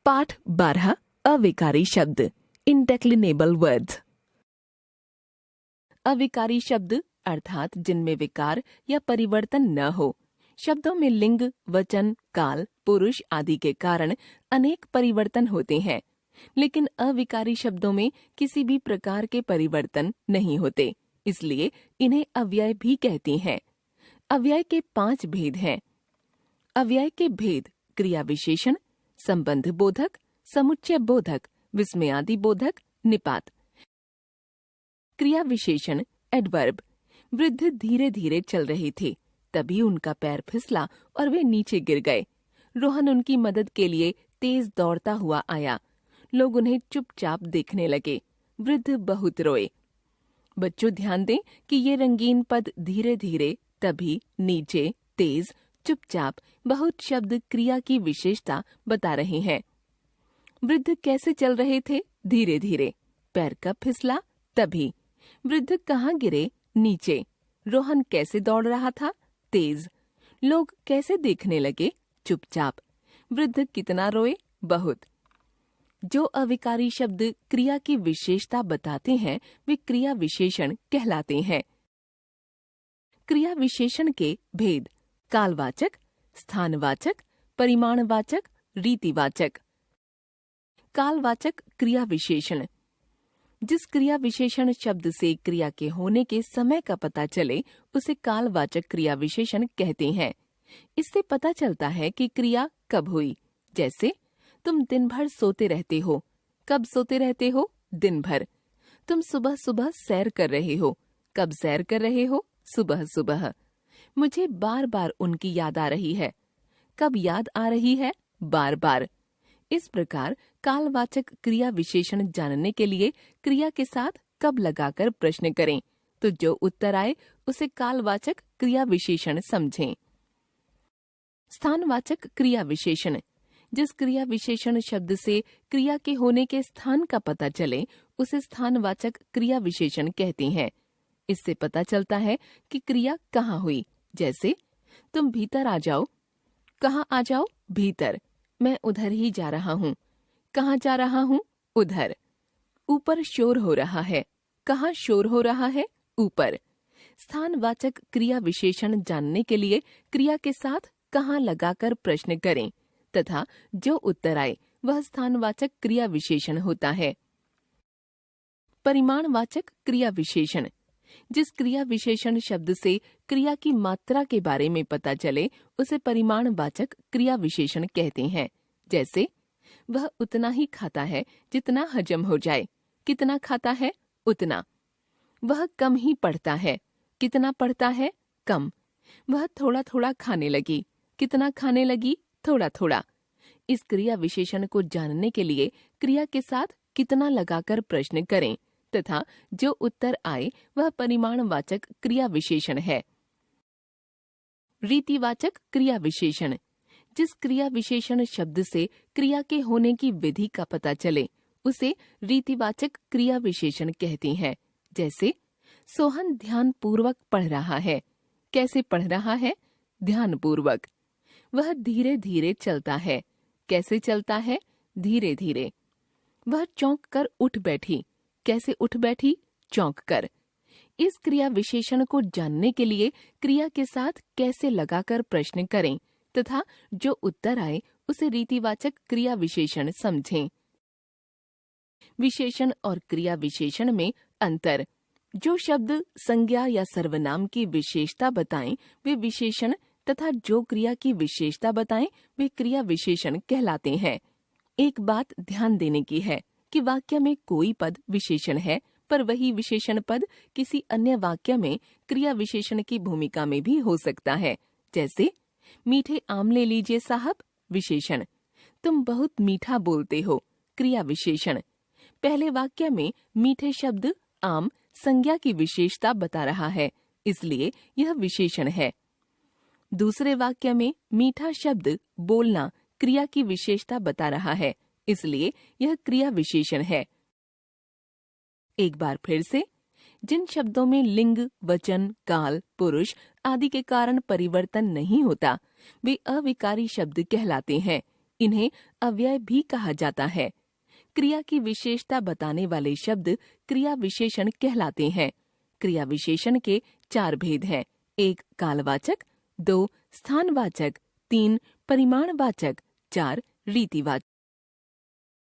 पाठ 12 अविकारी शब्द इंडेक्लिनेबल वर्ड्स। अविकारी शब्द अर्थात जिनमें विकार या परिवर्तन न हो। शब्दों में लिंग, वचन, काल, पुरुष आदि के कारण अनेक परिवर्तन होते हैं, लेकिन अविकारी शब्दों में किसी भी प्रकार के परिवर्तन नहीं होते, इसलिए इन्हें अव्यय भी कहते हैं। अव्यय के 5 भेद हैं। अव्यय के भेद क्रिया विशेषण, संबंध बोधक, समुच्चय बोधक, विस्मयादि बोधक, निपात। क्रिया विशेषण एडवर्ब। वृद्ध धीरे धीरे चल रहे थे, तभी उनका पैर फिसला और वे नीचे गिर गए। रोहन उनकी मदद के लिए तेज दौड़ता हुआ आया। लोग उन्हें चुपचाप देखने लगे। वृद्ध बहुत रोए। बच्चों ध्यान दें कि ये रंगीन पद धीरे धीरे, तभी, नीचे, तेज, चुपचाप बहुत शब्द क्रिया की विशेषता बता रहे हैं। वृद्ध कैसे चल रहे थे? धीरे धीरे। पैर कब फिसला? तभी। वृद्ध कहाँ गिरे? नीचे। रोहन कैसे दौड़ रहा था? तेज। लोग कैसे देखने लगे? चुपचाप। वृद्ध कितना रोए? बहुत। जो अविकारी शब्द क्रिया की विशेषता बताते हैं वे क्रिया विशेषण कहलाते हैं। क्रिया विशेषण के भेद कालवाचक, स्थानवाचक, परिमाणवाचक, रीतिवाचक। कालवाचक क्रिया विशेषण। जिस क्रिया विशेषण शब्द से क्रिया के होने के समय का पता चले उसे कालवाचक क्रिया विशेषण कहते हैं। इससे पता चलता है कि क्रिया कब हुई। जैसे तुम दिन भर सोते रहते हो। कब सोते रहते हो? दिन भर। तुम सुबह सुबह सैर कर रहे हो। कब सैर कर रहे हो? सुबह सुबह। मुझे बार बार उनकी याद आ रही है। कब याद आ रही है? बार बार। इस प्रकार कालवाचक क्रिया विशेषण जानने के लिए क्रिया के साथ कब लगाकर प्रश्न करें, तो जो उत्तर आए उसे कालवाचक क्रिया विशेषण समझें। स्थानवाचक क्रिया विशेषण। जिस क्रिया विशेषण शब्द से क्रिया के होने के स्थान का पता चले उसे स्थानवाचक क्रिया विशेषण कहते हैं। इससे पता चलता है कि क्रिया कहाँ हुई। जैसे तुम भीतर आ जाओ। कहाँ आ जाओ? भीतर। मैं उधर ही जा रहा हूँ। कहाँ जा रहा हूँ? उधर। ऊपर शोर हो रहा है। कहाँ शोर हो रहा है? ऊपर। स्थानवाचक क्रिया विशेषण जानने के लिए क्रिया के साथ कहाँ लगाकर प्रश्न करें तथा जो उत्तर आए वह स्थानवाचक क्रिया विशेषण होता है। परिमाणवाचक क्रिया विशेषण। जिस क्रिया विशेषण शब्द से क्रिया की मात्रा के बारे में पता चले उसे परिमाणवाचक क्रिया विशेषण कहते हैं। जैसे वह उतना ही खाता है जितना हजम हो जाए। कितना खाता है? उतना। वह कम ही पढ़ता है। कितना पढ़ता है? कम। वह थोड़ा थोड़ा खाने लगी। कितना खाने लगी? थोड़ा थोड़ा। इस क्रिया विशेषण को जानने के लिए क्रिया के साथ कितना लगाकर प्रश्न करें तथा जो उत्तर आए वह परिमाणवाचक क्रिया विशेषण है। रीतिवाचक क्रिया विशेषण। जिस क्रिया विशेषण शब्द से क्रिया के होने की विधि का पता चले उसे रीतिवाचक क्रिया विशेषण कहते हैं। जैसे सोहन ध्यान पूर्वक पढ़ रहा है। कैसे पढ़ रहा है? ध्यान पूर्वक। वह धीरे धीरे चलता है। कैसे चलता है? धीरे धीरे। वह चौंक कर उठ बैठी। कैसे उठ बैठी? चौंक कर। इस क्रिया विशेषण को जानने के लिए क्रिया के साथ कैसे लगाकर प्रश्न करें तथा जो उत्तर आए उसे रीतिवाचक क्रिया विशेषण समझें। विशेषण और क्रिया विशेषण में अंतर। जो शब्द संज्ञा या सर्वनाम की विशेषता बताएं वे विशेषण तथा जो क्रिया की विशेषता बताएं वे क्रिया विशेषण कहलाते हैं। एक बात ध्यान देने की है कि वाक्य में कोई पद विशेषण है पर वही विशेषण पद किसी अन्य वाक्य में क्रिया विशेषण की भूमिका में भी हो सकता है। जैसे मीठे आम ले लीजिए साहब। विशेषण। तुम बहुत मीठा बोलते हो। क्रिया विशेषण। पहले वाक्य में मीठे शब्द आम संज्ञा की विशेषता बता रहा है, इसलिए यह विशेषण है। दूसरे वाक्य में मीठा शब्द बोलना क्रिया की विशेषता बता रहा है, इसलिए यह क्रिया विशेषण है। एक बार फिर से, जिन शब्दों में लिंग, वचन, काल, पुरुष आदि के कारण परिवर्तन नहीं होता वे अविकारी शब्द कहलाते हैं। इन्हें अव्यय भी कहा जाता है। क्रिया की विशेषता बताने वाले शब्द क्रिया विशेषण कहलाते हैं। क्रिया विशेषण के 4 भेद हैं। 1 कालवाचक, 2 स्थानवाचक, 3 परिमाणवाचक, 4 रीतिवाचक।